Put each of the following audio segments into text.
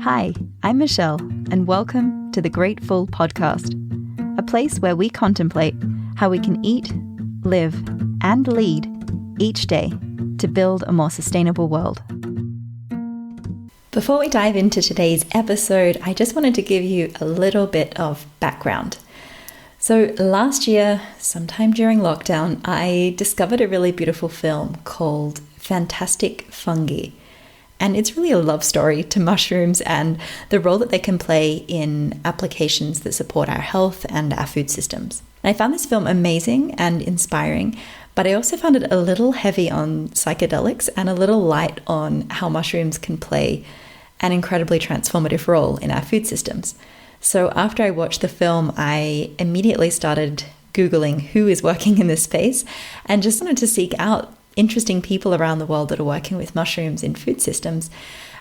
Hi, I'm Michelle, and welcome to the Grateful Podcast, a place where we contemplate how we can eat, live, and lead each day to build a more sustainable world. Before we dive into today's episode, I just wanted to give you a little bit of background. So last year, sometime during lockdown, I discovered a really beautiful film called Fantastic Fungi. And it's really a love story to mushrooms and the role that they can play in applications that support our health and our food systems. And I found this film amazing and inspiring, but I also found it a little heavy on psychedelics and a little light on how mushrooms can play an incredibly transformative role in our food systems. So after I watched the film, I immediately started Googling who is working in this space and just wanted to seek out interesting people around the world that are working with mushrooms in food systems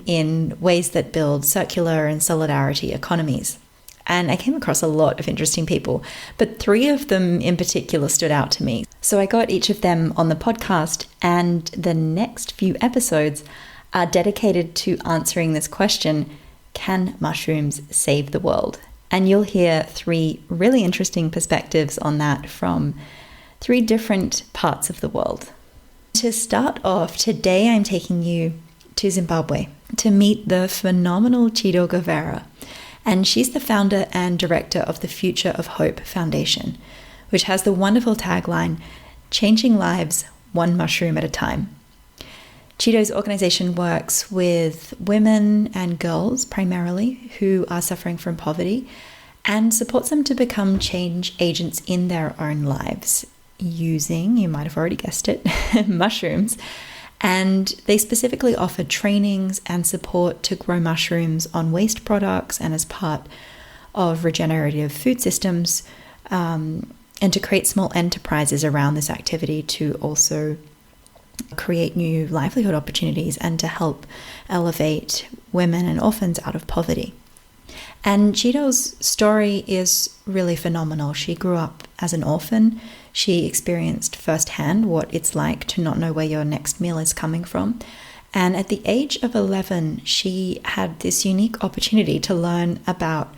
in ways that build circular and solidarity economies. And I came across a lot of interesting people, but 3 of them in particular stood out to me. So I got each of them on the podcast, and the next few episodes are dedicated to answering this question: can mushrooms save the world? And you'll hear 3 really interesting perspectives on that from 3 different parts of the world. To start off, today I'm taking you to Zimbabwe to meet the phenomenal Chido Govera. And she's the founder and director of the Future of Hope Foundation, which has the wonderful tagline, "Changing lives one mushroom at a time." Chido's organization works with women and girls primarily who are suffering from poverty and supports them to become change agents in their own lives using, you might have already guessed it, mushrooms. And they specifically offer trainings and support to grow mushrooms on waste products and as part of regenerative food systems, and to create small enterprises around this activity to also create new livelihood opportunities and to help elevate women and orphans out of poverty. And Chido's story is really phenomenal. She grew up as an orphan. She experienced firsthand what it's like to not know where your next meal is coming from. And at the age of 11, she had this unique opportunity to learn about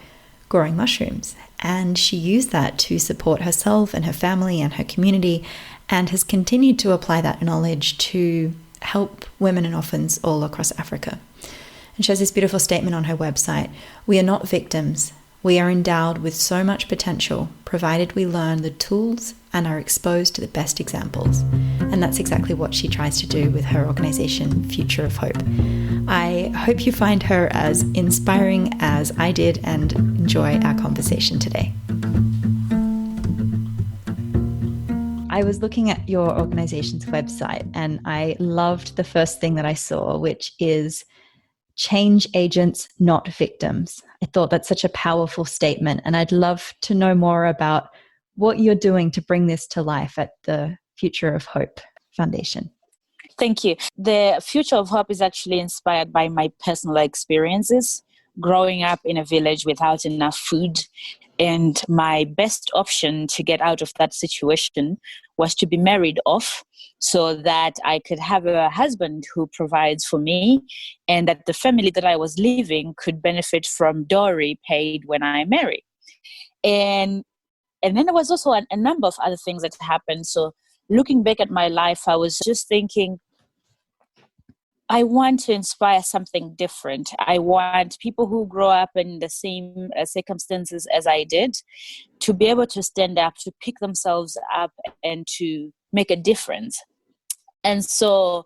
growing mushrooms. And she used that to support herself and her family and her community, and has continued to apply that knowledge to help women and orphans all across Africa. And she has this beautiful statement on her website: "We are not victims. We are endowed with so much potential, provided we learn the tools and are exposed to the best examples." And that's exactly what she tries to do with her organization, Future of Hope. I hope you find her as inspiring as I did and enjoy our conversation today. I was looking at your organization's website and I loved the first thing that I saw, which is change agents, not victims. I thought that's such a powerful statement, and I'd love to know more about what you're doing to bring this to life at the Future of Hope Foundation. Thank you. The Future of Hope is actually inspired by my personal experiences growing up in a village without enough food. And my best option to get out of that situation was to be married off so that I could have a husband who provides for me, and that the family that I was leaving could benefit from dowry paid when I marry. And then there was also a number of other things that happened. So looking back at my life, I was just thinking, I want to inspire something different. I want people who grow up in the same circumstances as I did to be able to stand up, to pick themselves up, and to make a difference. And so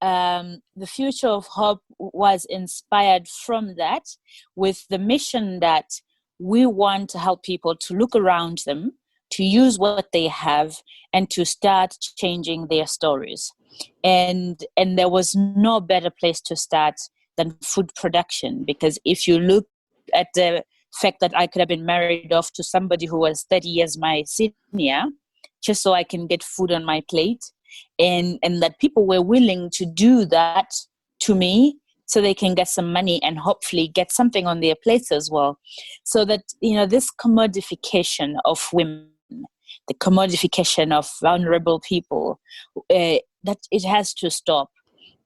the Future of Hope was inspired from that, with the mission that we want to help people to look around them, to use what they have, and to start changing their stories. And there was no better place to start than food production, because if you look at the fact that I could have been married off to somebody who was 30 years my senior, just so I can get food on my plate, and that people were willing to do that to me so they can get some money and hopefully get something on their plates as well. So that, this commodification of women, the commodification of vulnerable people, that it has to stop.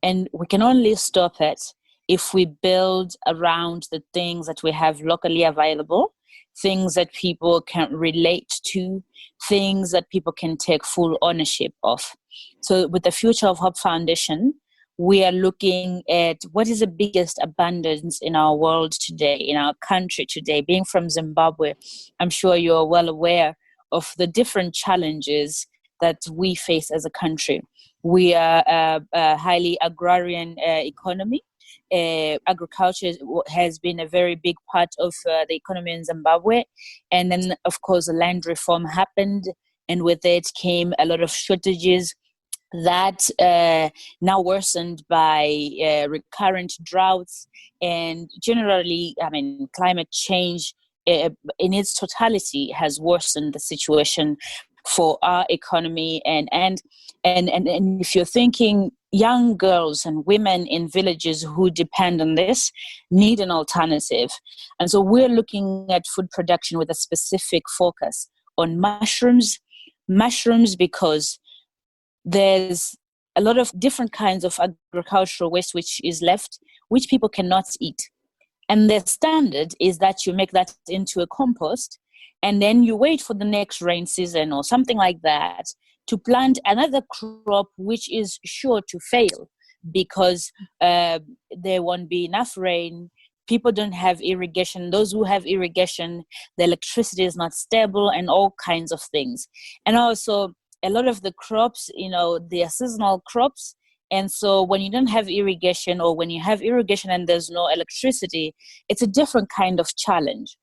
And we can only stop it if we build around the things that we have locally available, things that people can relate to, things that people can take full ownership of. So with the Future of Hope Foundation, we are looking at what is the biggest abundance in our world today, in our country today. Being from Zimbabwe, I'm sure you're well aware of the different challenges that we face as a country. We are a highly agrarian economy. Agriculture has been a very big part of the economy in Zimbabwe. And then, of course, the land reform happened, and with it came a lot of shortages that now worsened by recurrent droughts and generally, climate change in its totality has worsened the situation for our economy. And if you're thinking young girls and women in villages who depend on this need an alternative. And so we're looking at food production with a specific focus on mushrooms because there's a lot of different kinds of agricultural waste which is left, which people cannot eat. And the standard is that you make that into a compost, and then you wait for the next rain season or something like that to plant another crop which is sure to fail because there won't be enough rain. People don't have irrigation. Those who have irrigation, the electricity is not stable, and all kinds of things. And also, a lot of the crops, they are seasonal crops. And so when you don't have irrigation, or when you have irrigation and there's no electricity, it's a different kind of challenge.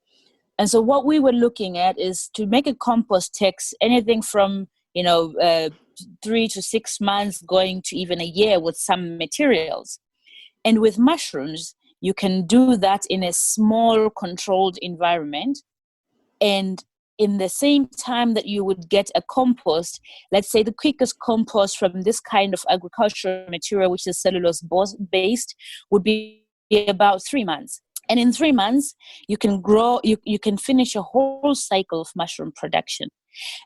And so what we were looking at is to make a compost takes anything from, 3 to 6 months going to even a year with some materials. And with mushrooms, you can do that in a small controlled environment. And in the same time that you would get a compost, let's say the quickest compost from this kind of agricultural material, which is cellulose based, would be about 3 months. And in 3 months, you can grow, you can finish a whole cycle of mushroom production.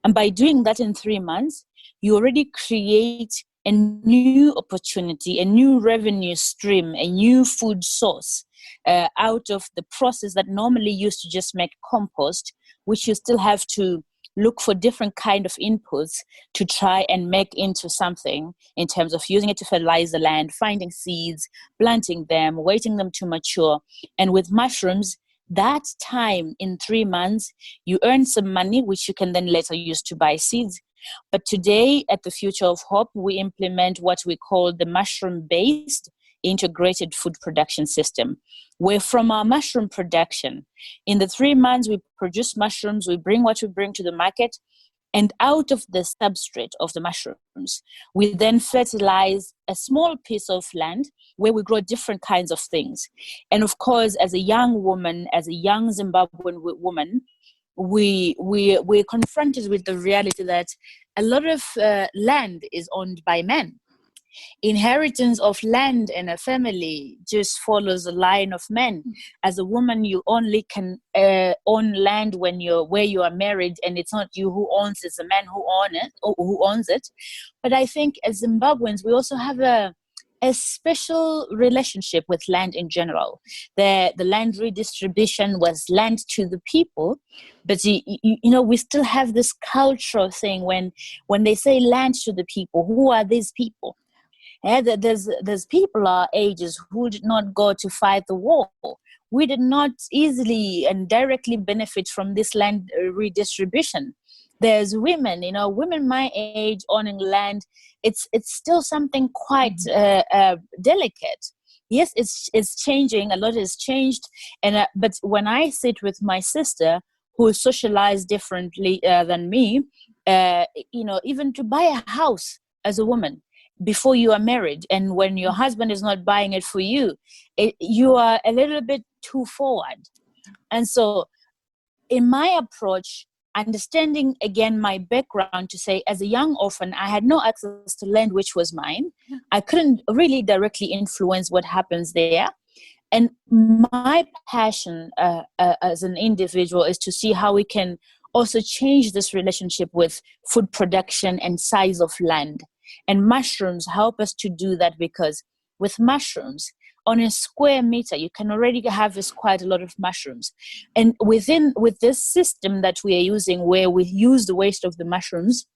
And by doing that in 3 months, you already create a new opportunity, a new revenue stream, a new food source out of the process that normally used to just make compost, which you still have to look for different kind of inputs to try and make into something in terms of using it to fertilize the land, finding seeds, planting them, waiting them to mature. And with mushrooms, that time in 3 months, you earn some money, which you can then later use to buy seeds. But today at the Future of Hope, we implement what we call the mushroom-based integrated food production system, where from our mushroom production, in the 3 months we produce mushrooms, we bring what we bring to the market, and out of the substrate of the mushrooms, we then fertilize a small piece of land where we grow different kinds of things. And of course, as a young woman, as a young Zimbabwean woman, we're confronted with the reality that a lot of land is owned by men. Inheritance of land in a family just follows a line of men. As a woman, you only can own land where you are married, and it's not you who owns it, it's a man who owns it. But I think as Zimbabweans, we also have a special relationship with land in general. The land redistribution was land to the people, but we still have this cultural thing when they say land to the people. Who are these people? There's people our ages who did not go to fight the war. We did not easily and directly benefit from this land redistribution. There's women, women my age owning land. It's still something quite delicate. Yes, it's changing. A lot has changed, but when I sit with my sister, who is socialized differently than me, even to buy a house as a woman before you are married, and when your husband is not buying it for you, you are a little bit too forward. And so in my approach, understanding again my background, to say as a young orphan, I had no access to land which was mine. I couldn't really directly influence what happens there. And my passion as an individual is to see how we can also change this relationship with food production and size of land. And mushrooms help us to do that, because with mushrooms. On a square meter, you can already harvest quite a lot of mushrooms. And with this system that we are using, where we use the waste of the mushrooms,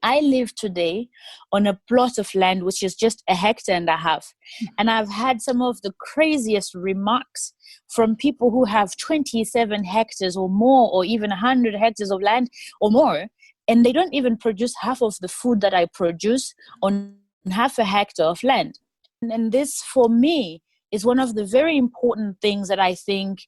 I live today on a plot of land which is just 1.5 hectares. And I've had some of the craziest remarks from people who have 27 hectares or more, or even 100 hectares of land or more. And they don't even produce half of the food that I produce on 0.5 hectare of land. And this, for me, is one of the very important things that I think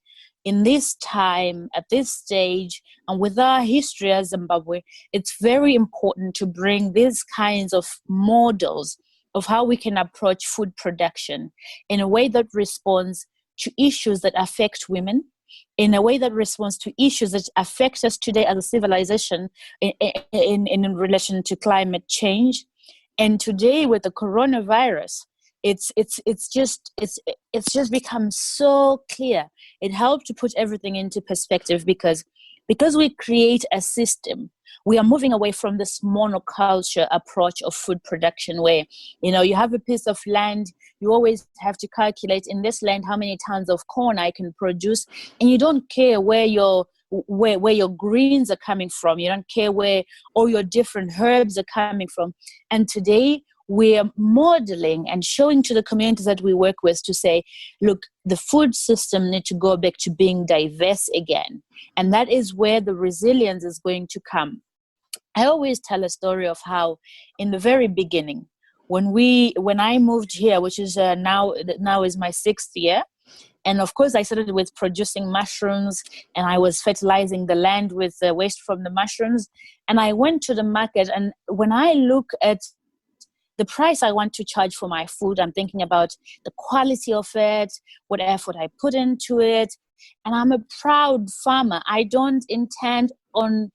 in this time, at this stage, and with our history as Zimbabwe, it's very important to bring these kinds of models of how we can approach food production in a way that responds to issues that affect women, in a way that responds to issues that affect us today as a civilization in relation to climate change. And today with the coronavirus, it's just become so clear. It helped to put everything into perspective because we create a system. We are moving away from this monoculture approach of food production where, you have a piece of land, you always have to calculate in this land how many tons of corn I can produce, and you don't care where your greens are coming from. You don't care where all your different herbs are coming from. And today, we're modeling and showing to the communities that we work with to say, look, the food system needs to go back to being diverse again. And that is where the resilience is going to come. I always tell a story of how in the very beginning, when I moved here, which is now is my 6th year, and of course I started with producing mushrooms, and I was fertilizing the land with the waste from the mushrooms. And I went to the market, and when I look at the price I want to charge for my food, I'm thinking about the quality of it, what effort I put into it. And I'm a proud farmer. I don't intend on,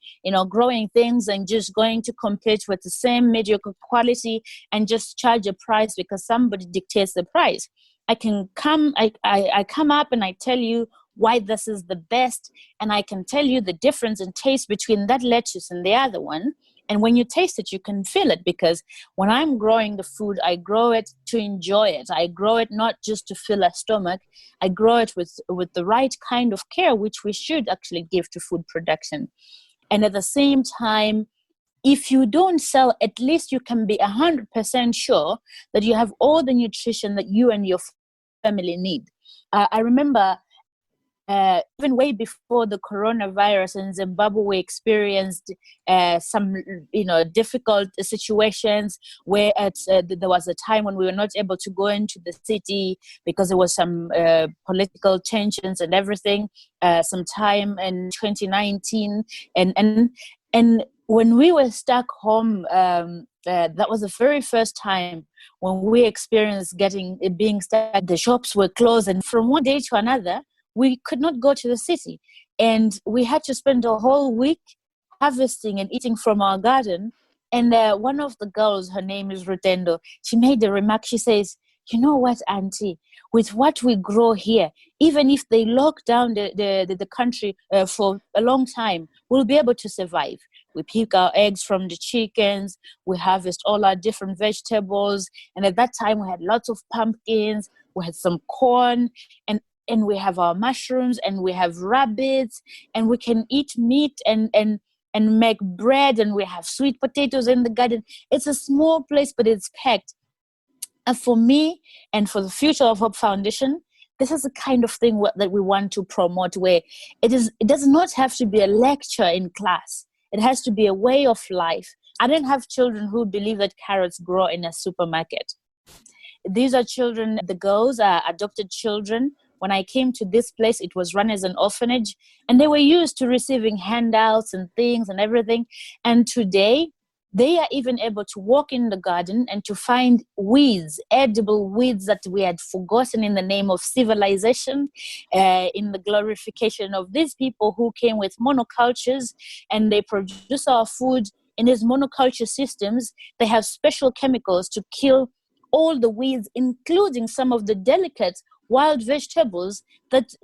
growing things and just going to compete with the same mediocre quality and just charge a price because somebody dictates the price. I come up and I tell you why this is the best, and I can tell you the difference in taste between that lettuce and the other one. And when you taste it, you can feel it, because when I'm growing the food, I grow it to enjoy it. I grow it not just to fill a stomach. I grow it with the right kind of care, which we should actually give to food production. And at the same time, if you don't sell, at least you can be 100% sure that you have all the nutrition that you and your family need. I remember even way before the coronavirus in Zimbabwe, we experienced some, difficult situations where there was a time when we were not able to go into the city because there was some political tensions and everything. Sometime in 2019, and when we were stuck home, that was the very first time when we experienced being stuck. The shops were closed, and from one day to another, we could not go to the city. And we had to spend a whole week harvesting and eating from our garden. And one of the girls, her name is Rutendo, she made a remark. She says, "You know what, Auntie, with what we grow here, even if they lock down the country for a long time, we'll be able to survive. We pick our eggs from the chickens, we harvest all our different vegetables. And at that time, we had lots of pumpkins, we had some corn, and we have our mushrooms, and we have rabbits, and we can eat meat and make bread, and we have sweet potatoes in the garden." It's a small place, but it's packed. And for me, and for the Future of Hope Foundation, this is the kind of thing that we want to promote, where it does not have to be a lecture in class. It has to be a way of life. I don't have children who believe that carrots grow in a supermarket. These are children, the girls are adopted children. When I came to this place, it was run as an orphanage, and they were used to receiving handouts and things and everything. And today, they are even able to walk in the garden and to find weeds, edible weeds that we had forgotten in the name of civilization, in the glorification of these people who came with monocultures, and they produce our food in these monoculture systems. They have special chemicals to kill all the weeds, including some of the delicate wild vegetables that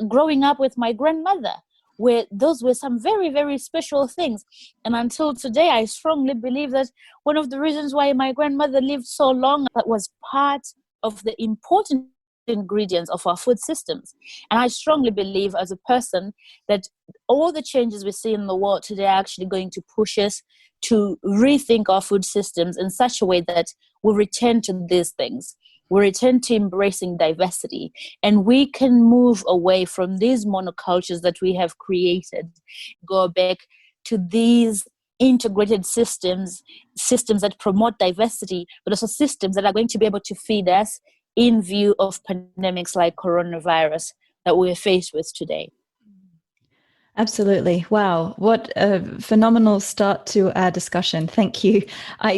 growing up with my grandmother, where those were some very, very special things. And until today, I strongly believe that one of the reasons why my grandmother lived so long, that was part of the important ingredients of our food systems. And I strongly believe as a person that all the changes we see in the world today are actually going to push us to rethink our food systems in such a way that we return to these things. We return to embracing diversity, and we can move away from these monocultures that we have created, go back to these integrated systems that promote diversity, but also systems that are going to be able to feed us in view of pandemics like coronavirus that we're faced with today. Absolutely. Wow. What a phenomenal start to our discussion. Thank you. No,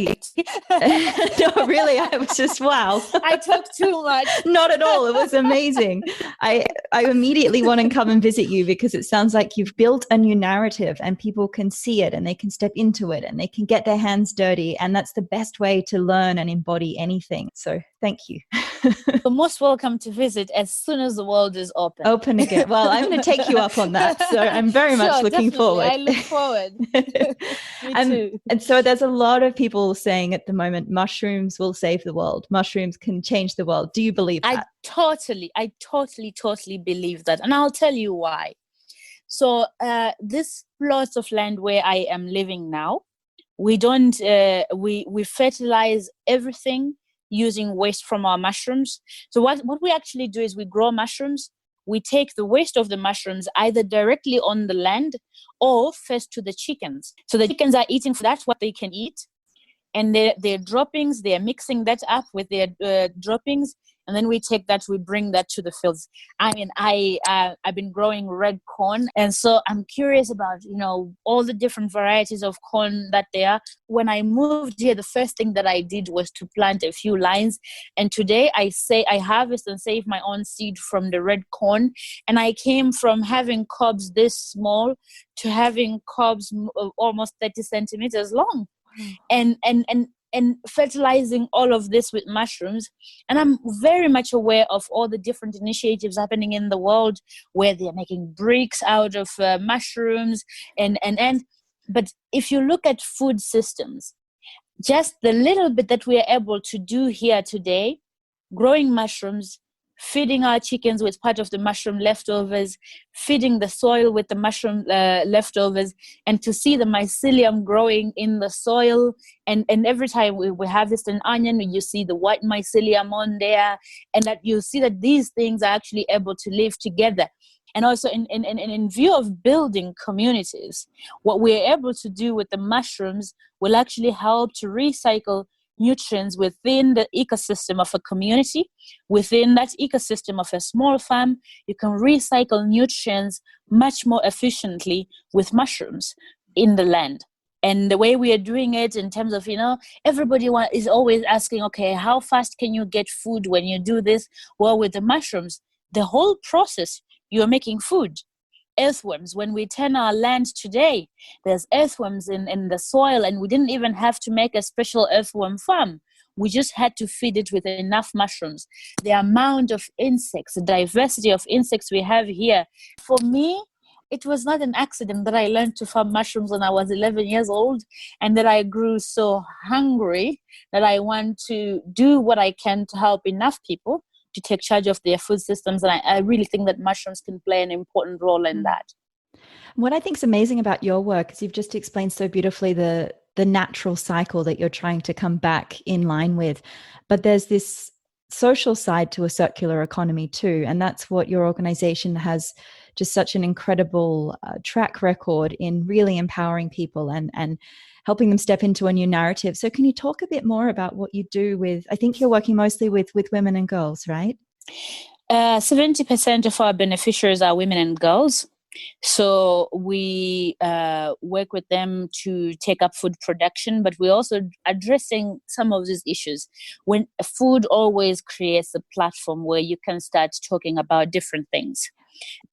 really, I was just, wow. I talk too much. Not at all. It was amazing. I immediately want to come and visit you because it sounds like you've built a new narrative and people can see it and they can step into it and they can get their hands dirty. And that's the best way to learn and embody anything. So thank you. You're most welcome to visit as soon as the world is open. Open again. Well, I'm going to take you up on that. So I'm very much looking forward. I look forward. Me too. And so there's a lot of people saying at the moment, mushrooms will save the world. Mushrooms can change the world. Do you believe that? I totally believe that. And I'll tell you why. So this plot of land where I am living now, we don't, we fertilize everything using waste from our mushrooms. So what we actually do is we grow mushrooms. We take the waste of the mushrooms either directly on the land or first to the chickens. So the chickens are eating that's what they can eat. And their droppings, they're mixing that up with their droppings. And then we take that, we bring that to the fields. I mean, I've been growing red corn. And so I'm curious about, all the different varieties of corn that there are. When I moved here, the first thing that I did was to plant a few lines. And today I harvest and save my own seed from the red corn. And I came from having cobs this small to having cobs almost 30 centimeters long. And fertilizing all of this with mushrooms. And I'm very much aware of all the different initiatives happening in the world where they're making bricks out of mushrooms. But if you look at food systems, just the little bit that we are able to do here today, growing mushrooms, feeding our chickens with part of the mushroom leftovers, feeding the soil with the mushroom leftovers, and to see the mycelium growing in the soil. And every time we harvest an onion, you see the white mycelium on there, and that you see that these things are actually able to live together. And also in view of building communities, what we're able to do with the mushrooms will actually help to recycle nutrients within the ecosystem of a community. Within that ecosystem of a small farm, you can recycle nutrients much more efficiently with mushrooms in the land. And the way we are doing it in terms of, everybody is always asking, okay, how fast can you get food when you do this? Well, with the mushrooms, the whole process, you're making food. Earthworms, when we turn our land today, there's earthworms in the soil, and we didn't even have to make a special earthworm farm. We just had to feed it with enough mushrooms. The amount of insects, the diversity of insects we have here. For me, it was not an accident that I learned to farm mushrooms when I was 11 years old, and that I grew so hungry that I want to do what I can to help enough people to take charge of their food systems. And I really think that mushrooms can play an important role in that. What I think is amazing about your work is you've just explained so beautifully the natural cycle that you're trying to come back in line with. But there's this social side to a circular economy too. And that's what your organization has just such an incredible track record in really empowering people and helping them step into a new narrative. So can you talk a bit more about what you do with, I think you're working mostly with women and girls, right? 70% of our beneficiaries are women and girls. So we work with them to take up food production, but we're also addressing some of these issues. When food always creates a platform where you can start talking about different things,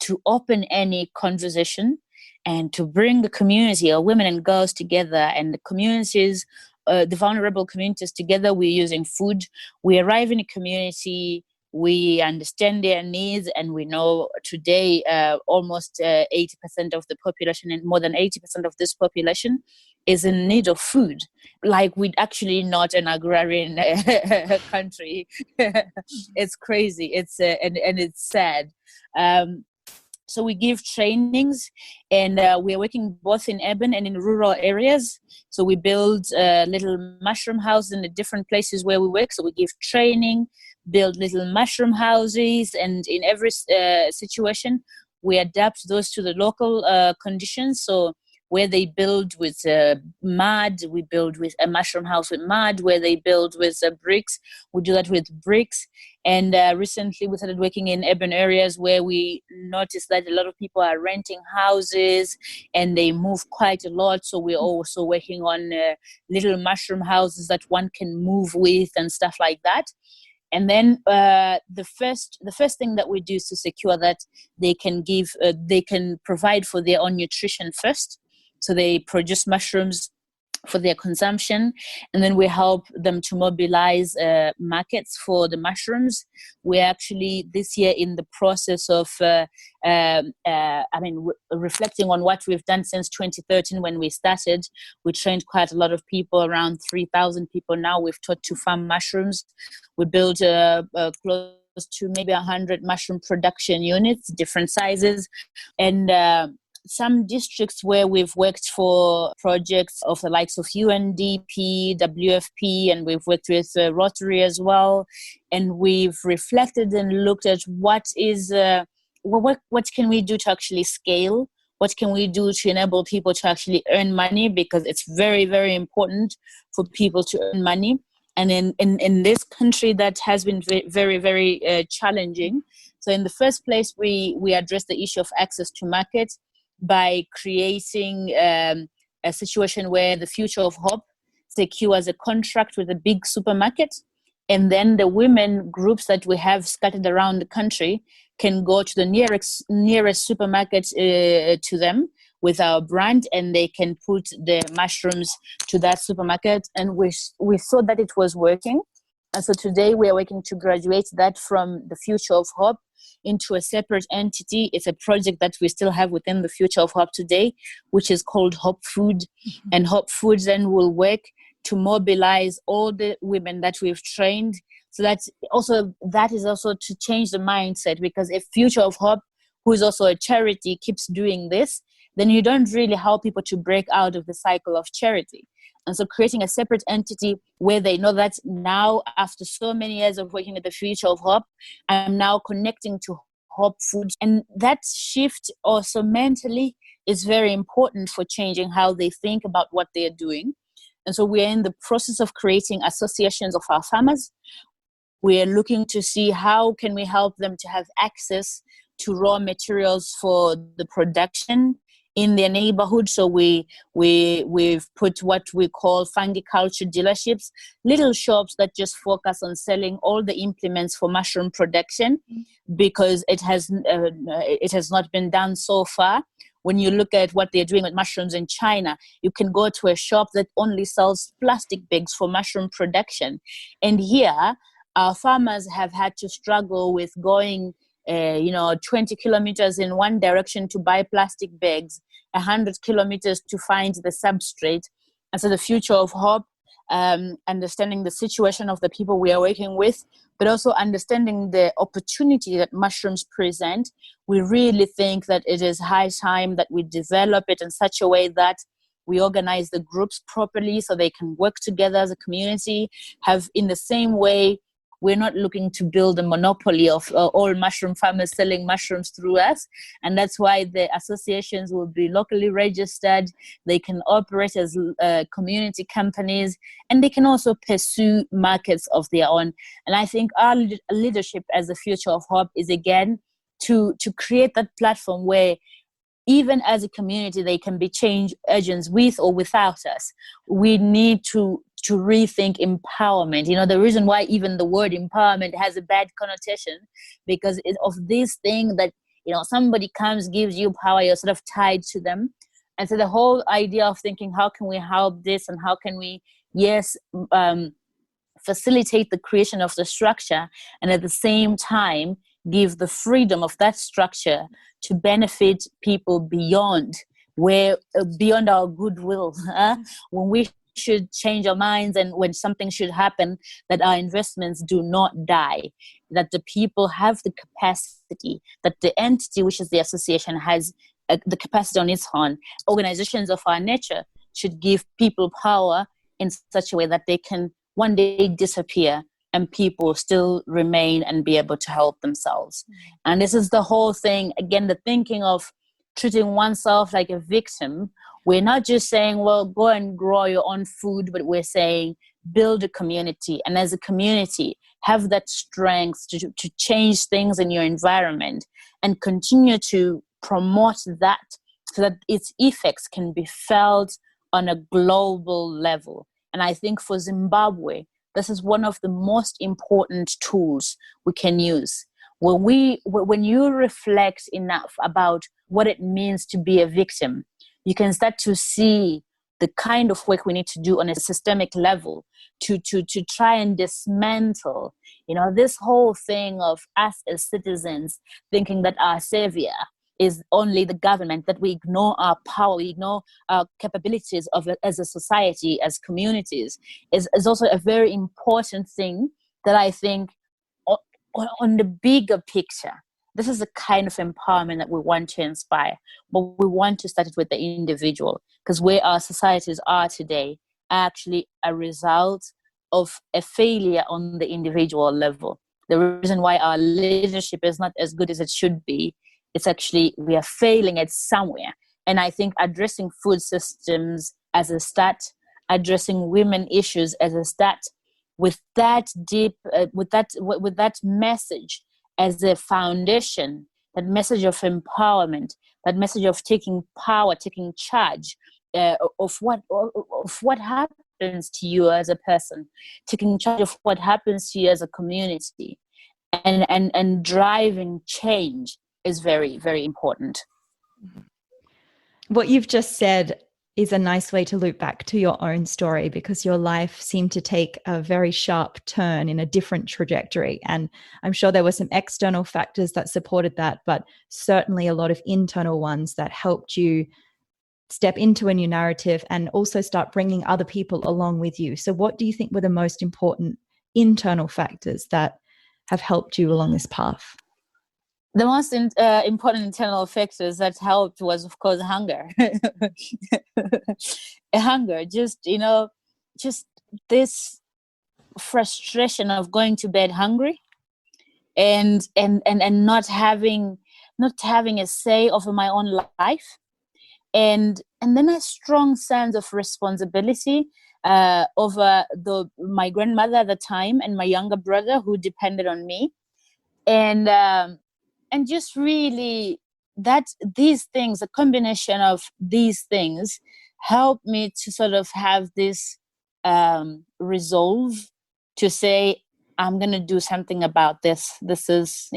to open any conversation and to bring the community of women and girls together, and the communities, the vulnerable communities together. We're using food. We arrive in a community We understand their needs, and we know today almost 80% of the population, and more than 80% of this population is in need of food. Like, we're actually not an agrarian country. It's crazy. And it's sad. So we give trainings, and we are working both in urban and in rural areas. So we build little mushroom houses in the different places where we work. So we give training, build little mushroom houses, and in every situation, we adapt those to the local conditions. So where they build with mud, we build with a mushroom house with mud. Where they build with bricks, we do that with bricks. And recently we started working in urban areas where we noticed that a lot of people are renting houses and they move quite a lot. So we're also working on little mushroom houses that one can move with and stuff like that. And then the first thing that we do is to secure that they can provide for their own nutrition first. So they produce mushrooms for their consumption, and then we help them to mobilize markets for the mushrooms. We're actually this year in the process of reflecting on what we've done since 2013 when we started. We trained quite a lot of people, around 3,000 people now we've taught to farm mushrooms. We built close to maybe 100 mushroom production units, different sizes, and some districts where we've worked for projects of the likes of UNDP, WFP, and we've worked with Rotary as well. And we've reflected and looked at what can we do to actually scale? What can we do to enable people to actually earn money? Because it's very, very important for people to earn money. And in this country that has been very, very challenging. So in the first place, we address the issue of access to markets by creating a situation where the Future of Hope secures a contract with a big supermarket, and then the women groups that we have scattered around the country can go to the nearest supermarket to them with our brand, and they can put the mushrooms to that supermarket. And we saw that it was working. And so today we are working to graduate that from the Future of Hope into a separate entity. It's a project that we still have within the Future of Hope today, which is called Hope Food. Mm-hmm. And Hope Food then will work to mobilize all the women that we've trained. So that is also to change the mindset, because if Future of Hope, who is also a charity, keeps doing this, then you don't really help people to break out of the cycle of charity. And so creating a separate entity where they know that now, after so many years of working at the Future of Hope, I'm now connecting to Hope Food. And that shift also mentally is very important for changing how they think about what they're doing. And so we're in the process of creating associations of our farmers. We're looking to see how can we help them to have access to raw materials for the production in their neighborhood. So we've put what we call fungiculture dealerships, little shops that just focus on selling all the implements for mushroom production, because it has not been done so far. When you look at what they're doing with mushrooms in China, you can go to a shop that only sells plastic bags for mushroom production. And here, our farmers have had to struggle with going 20 kilometers in one direction to buy plastic bags, 100 kilometers to find the substrate. And so the Future of Hope, understanding the situation of the people we are working with, but also understanding the opportunity that mushrooms present, we really think that it is high time that we develop it in such a way that we organize the groups properly so they can work together as a community, have in the same way. We're not looking to build a monopoly of all mushroom farmers selling mushrooms through us. And that's why the associations will be locally registered. They can operate as community companies, and they can also pursue markets of their own. And I think our leadership as the Future of Hope is, again, to create that platform where even as a community, they can be change agents with or without us. We need to rethink empowerment. The reason why even the word empowerment has a bad connotation, because of this thing that, somebody comes, gives you power, you're sort of tied to them. And so the whole idea of thinking, how can we help this, and how can we, facilitate the creation of the structure, and at the same time give the freedom of that structure to benefit people beyond beyond our goodwill. When we should change our minds, and when something should happen, that our investments do not die, that the people have the capacity, that the entity, which is the association, has the capacity on its own. Organizations of our nature should give people power in such a way that they can one day disappear and people still remain and be able to help themselves. And this is the whole thing, again, the thinking of treating oneself like a victim. We're not just saying, well, go and grow your own food, but we're saying build a community. And as a community, have that strength to change things in your environment and continue to promote that so that its effects can be felt on a global level. And I think for Zimbabwe, this is one of the most important tools we can use. When you reflect enough about what it means to be a victim, you can start to see the kind of work we need to do on a systemic level to try and dismantle, this whole thing of us as citizens thinking that our savior is only the government, that we ignore our power, we ignore our capabilities as a society, as communities, is also a very important thing that I think on the bigger picture, this is the kind of empowerment that we want to inspire. But we want to start it with the individual, because where our societies are today are actually a result of a failure on the individual level. The reason why our leadership is not as good as it should be, it's actually we are failing at somewhere. And I think addressing food systems as a start, addressing women issues as a start, with that deep, with that message as a foundation, that message of empowerment, that message of taking power, taking charge of what happens to you as a person, taking charge of what happens to you as a community, and driving change is very, very important. What you've just said is a nice way to loop back to your own story, because your life seemed to take a very sharp turn in a different trajectory. And I'm sure there were some external factors that supported that, but certainly a lot of internal ones that helped you step into a new narrative and also start bringing other people along with you. So what do you think were the most important internal factors that have helped you along this path? The most important internal factors that helped was, of course, hunger. Hunger, just this frustration of going to bed hungry and not having a say over my own life, and then a strong sense of responsibility over my grandmother at the time and my younger brother who depended on me, and just really that these things, a combination of these things, helped me to sort of have this resolve to say, I'm going to do something about this. This is,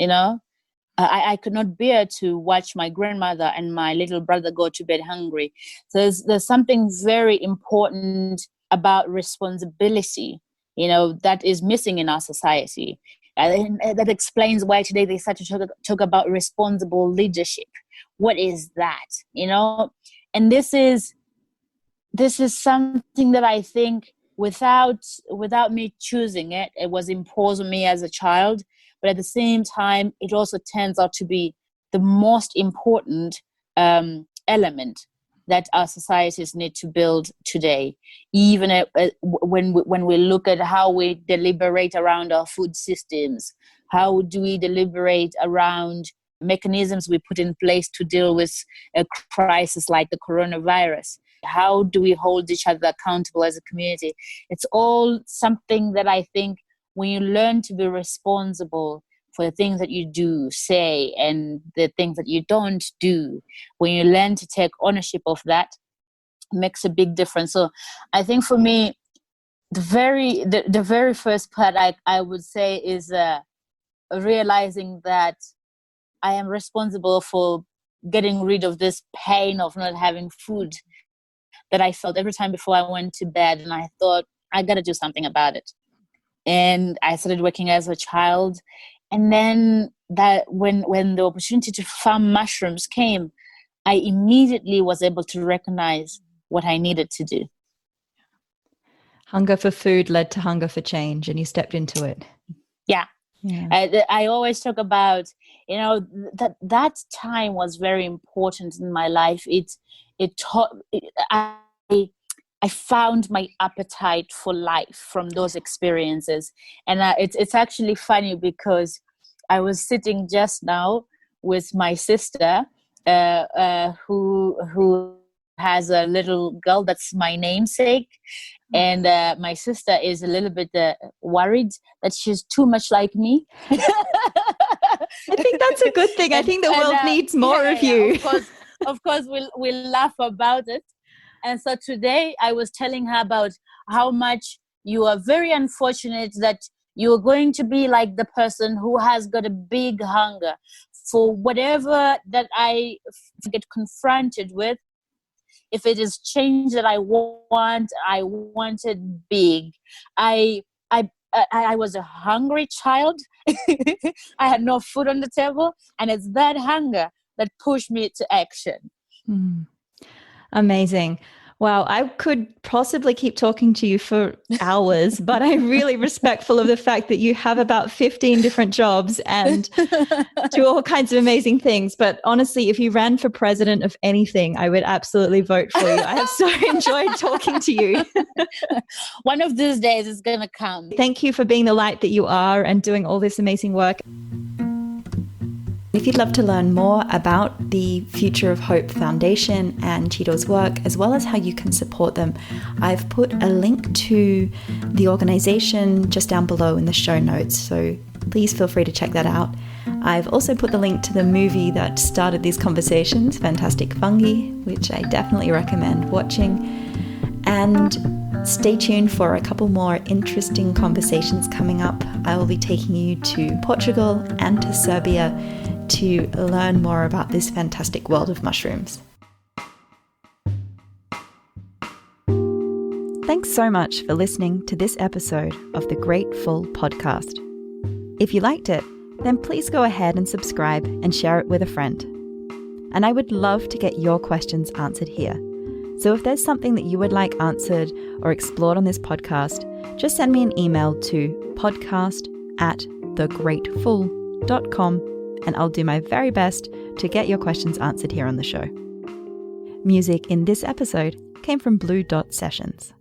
I could not bear to watch my grandmother and my little brother go to bed hungry. So there's something very important about responsibility, that is missing in our society. And that explains why today they start to talk about responsible leadership. What is that? And this is something that I think without me choosing it, it was imposed on me as a child. But at the same time, it also turns out to be the most important element that our societies need to build today. Even when we look at how we deliberate around our food systems, how do we deliberate around mechanisms we put in place to deal with a crisis like the coronavirus? How do we hold each other accountable as a community? It's all something that I think when you learn to be responsible for the things that you do, say, and the things that you don't do, when you learn to take ownership of that, makes a big difference. So I think for me, the very first part I would say is realizing that I am responsible for getting rid of this pain of not having food that I felt every time before I went to bed, and I thought, I got to do something about it. and I started working as a child. And then that when the opportunity to farm mushrooms came, I immediately was able to recognize what I needed to do. Hunger for food led to hunger for change, and you stepped into it. Yeah. Yeah. I always talk about, that time was very important in my life. I found my appetite for life from those experiences. And it's actually funny because I was sitting just now with my sister, who has a little girl that's my namesake. And my sister is a little bit worried that she's too much like me. I think that's a good thing. I think the world needs more of you. Of course, we'll laugh about it. And so today I was telling her about how much you are very unfortunate that you're going to be like the person who has got a big hunger for whatever that I get confronted with. If it is change that I want it big. I was a hungry child. I had no food on the table, and it's that hunger that pushed me to action. Amazing. Wow, I could possibly keep talking to you for hours, but I'm really respectful of the fact that you have about 15 different jobs and do all kinds of amazing things. But honestly, if you ran for president of anything, I would absolutely vote for you. I have so enjoyed talking to you. One of these days it's going to come. Thank you for being the light that you are and doing all this amazing work. If you'd love to learn more about the Future of Hope Foundation and Chido's work, as well as how you can support them, I've put a link to the organization just down below in the show notes, so please feel free to check that out. I've also put the link to the movie that started these conversations, Fantastic Fungi, which I definitely recommend watching. And stay tuned for a couple more interesting conversations coming up. I will be taking you to Portugal and to Serbia to learn more about this fantastic world of mushrooms. Thanks so much for listening to this episode of the Grateful Podcast. If you liked it, then please go ahead and subscribe and share it with a friend. And I would love to get your questions answered here. So if there's something that you would like answered or explored on this podcast, just send me an email to podcast@thegrateful.com and I'll do my very best to get your questions answered here on the show. Music in this episode came from Blue Dot Sessions.